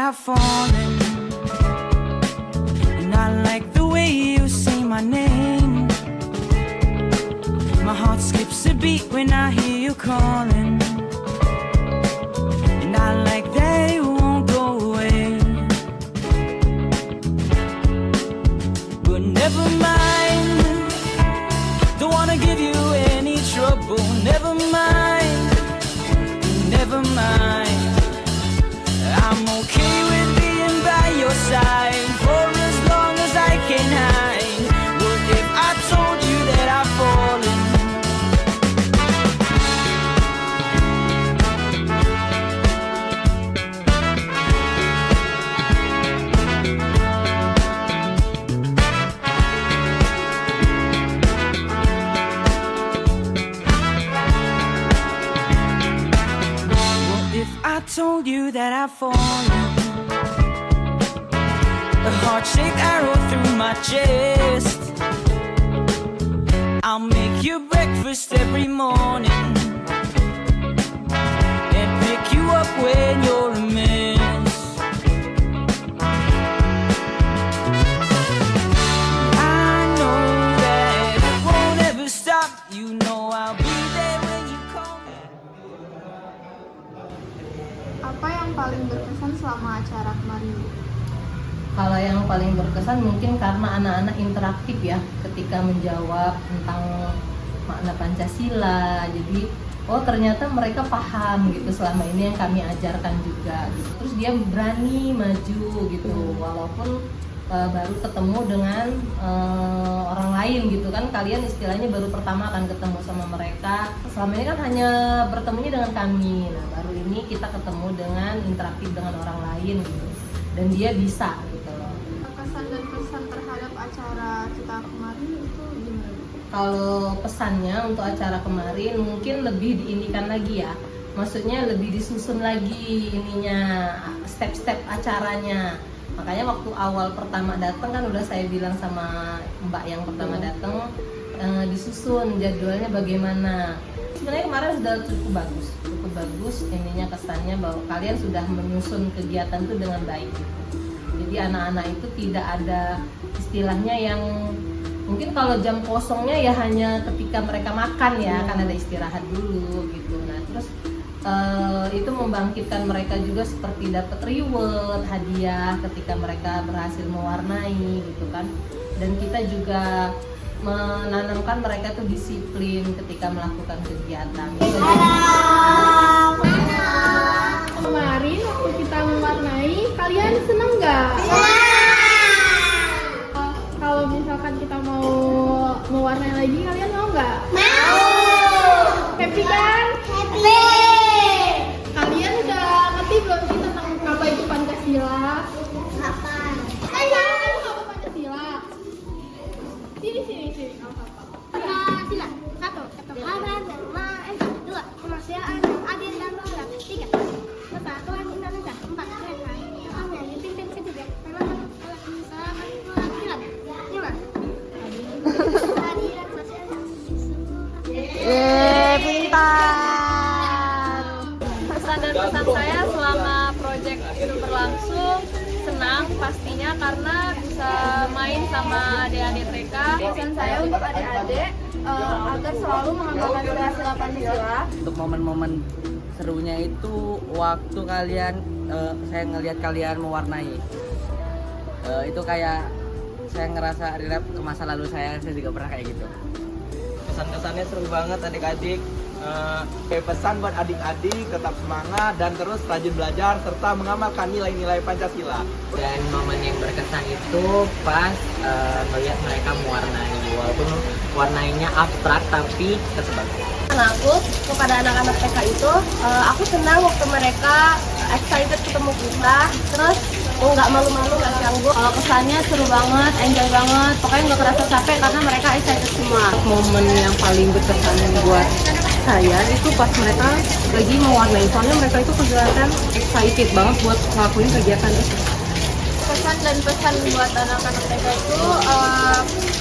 I've fallen, and I like the way you say my name. My heart skips a beat when I hear you calling, and I like that you won't go away. But never mind, don't wanna give you any trouble. Never mind, never mind. I'm okay with being by your side for as long as I can hide. What if I told you that I've fallen? I told you that I've fallen, a heart-shaped arrow through my chest. I'll make you breakfast every morning and pick you up when you're a mess. I know that it won't ever stop. You know I'll be there when you call me. Apa yang paling berkesan selama acara kemarin? Kalau yang paling berkesan mungkin karena anak-anak interaktif ya ketika menjawab tentang makna Pancasila. Jadi oh ternyata mereka paham gitu selama ini yang kami ajarkan juga gitu. Terus dia berani maju gitu walaupun baru ketemu dengan orang lain gitu kan. Kalian istilahnya baru pertama kan ketemu sama mereka. Selama ini kan hanya bertemunya dengan kami. Nah baru ini kita ketemu dengan interaktif dengan orang lain gitu. Dan dia bisa gitu loh. Kesan dan pesan terhadap acara kita kemarin itu gimana? Kalau pesannya untuk acara kemarin mungkin lebih diinikan lagi ya. Maksudnya lebih disusun lagi ininya, step-step acaranya. Makanya waktu awal pertama datang kan udah saya bilang sama Mbak yang pertama datang, disusun jadwalnya bagaimana. Sebenarnya kemarin sudah cukup bagus ininya, kesannya bahwa kalian sudah menyusun kegiatan itu dengan baik gitu. Jadi anak-anak itu tidak ada istilahnya yang mungkin kalau jam kosongnya ya hanya ketika mereka makan ya, kan ada istirahat dulu gitu. Nah terus itu membangkitkan mereka juga seperti dapat reward, hadiah ketika mereka berhasil mewarnai gitu kan. Dan kita juga menanamkan mereka tuh disiplin ketika melakukan kegiatan. Kemarin waktu kita mewarnai, kalian seneng nggak? Kalau misalkan kita mau mewarnai lagi, kalian mau nggak? Mau. Happy kan? Happy. Kalian udah ngerti belum sih tentang apa itu Pancasila? Apa? Apa Pancasila? Sini. Pancasila. 1. Keberagaman. 2. Kemanusiaan, adil dan beradab. 3. Persatuan Indonesia. 4. Keberagaman yang dipimpin ketiga. 5. Keadilan sosial. Pintar. Pesan dan pesan saya selama proyek itu berlangsung, senang pastinya karena bisa main sama adik-adik TK. Pesan saya untuk adik-adik agar selalu mengamalkan Pancasila Pancasila. Untuk momen-momen serunya itu waktu kalian saya ngelihat kalian mewarnai. Itu kayak saya ngerasa relate ke masa lalu saya juga pernah kayak gitu. Kesan-kesannya seru banget adik-adik. Pesan buat adik-adik tetap semangat dan terus rajin belajar serta mengamalkan nilai-nilai Pancasila. Dan momen yang berkesan itu pas melihat mereka mewarnai, walaupun warnanya abstrak tapi tetap bagus. Aku kepada anak-anak TK itu, aku senang waktu mereka excited ketemu kita, terus nggak malu-malu, nggak canggung. Kalau kesannya seru banget, enjoy banget, pokoknya nggak kerasa capek karena mereka excited semua. Momen yang paling berkesan buat saya itu pas mereka lagi mewarnai, soalnya mereka itu kelihatan excited banget buat ngelakuin kegiatan itu. kesan dan pesan buat anak-anak TK itu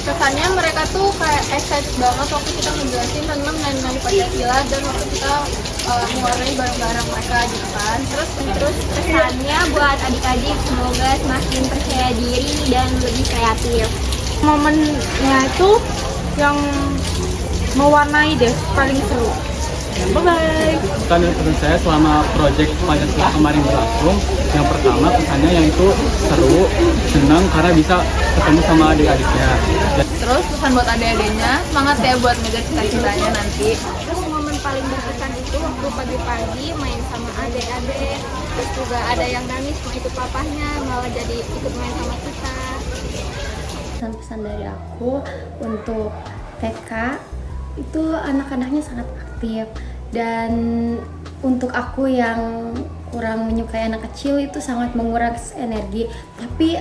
kesannya mereka tuh kayak excited banget waktu kita ngejelasin tentang nilai-nilai Pancasila dan waktu kita mewarnai bareng-bareng mereka gitu kan. Terus kesannya buat adik-adik semoga semakin percaya diri dan lebih kreatif. Momennya itu yang mewarnai deh, paling seru. Bye-bye. Kan pesan saya selama proyek Pancasila kemarin berlangsung, yang pertama pesannya yang itu seru, senang karena bisa ketemu sama adik-adiknya. Terus pesan buat adik-adiknya, semangat ya buat ngejar cita-citanya nanti. Terus momen paling berkesan itu waktu pagi-pagi main sama adik-adik. Terus juga ada yang nangis mau ikut papahnya, malah jadi ikut main sama kita. Pesan-pesan dari aku untuk TK itu anak-anaknya sangat aktif, dan untuk aku yang kurang menyukai anak kecil itu sangat menguras energi, tapi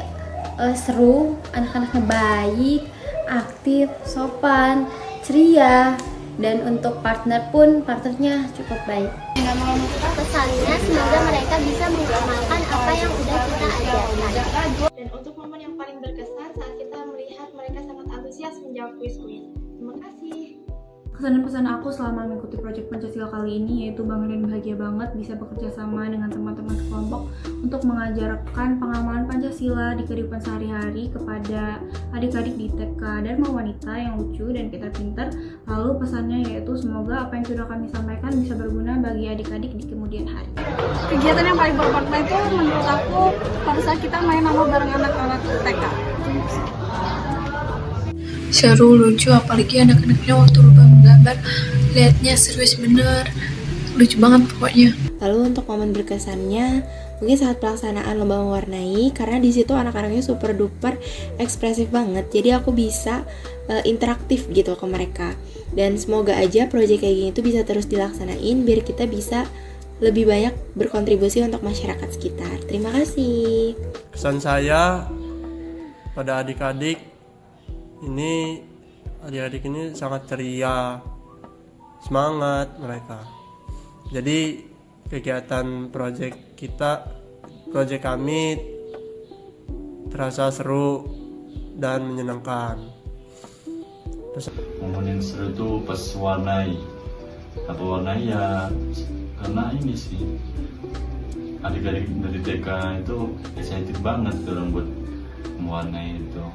seru, anak-anaknya baik, aktif, sopan, ceria, dan untuk partnernya cukup baik. Pesannya semoga mereka bisa mengamalkan apa yang udah kita ajarkan. Dan untuk momen yang paling berkesan saat kita melihat mereka sangat antusias menjawab kuis-kuis. Terima kasih. Kesan dan pesan aku selama mengikuti proyek Pancasila kali ini yaitu bangga dan bahagia banget bisa bekerja sama dengan teman-teman sekelompok untuk mengajarkan pengamalan Pancasila di kehidupan sehari-hari kepada adik-adik di TK Dharma Wanita yang lucu dan pintar-pintar. Lalu pesannya yaitu semoga apa yang sudah kami sampaikan bisa berguna bagi adik-adik di kemudian hari. Kegiatan yang paling bermakna itu menurut aku pada saat kita main sama bareng anak-anak TK. Seru, lucu, apalagi anak-anaknya waktu lomba menggambar, liatnya serius bener, lucu banget pokoknya. Lalu untuk momen berkesannya, mungkin saat pelaksanaan lomba mewarnai, karena di situ anak-anaknya super duper ekspresif banget, jadi aku bisa interaktif gitu ke mereka. Dan semoga aja proyek kayak gini tuh bisa terus dilaksanain, biar kita bisa lebih banyak berkontribusi untuk masyarakat sekitar. Terima kasih. Kesan saya pada adik-adik ini sangat ceria, semangat mereka. Jadi kegiatan proyek kami terasa seru dan menyenangkan. Momen yang seru itu pas warnai. Apa warnai ya karena ini sih adik-adik dari TK itu excited banget dalam buat mewarnai itu.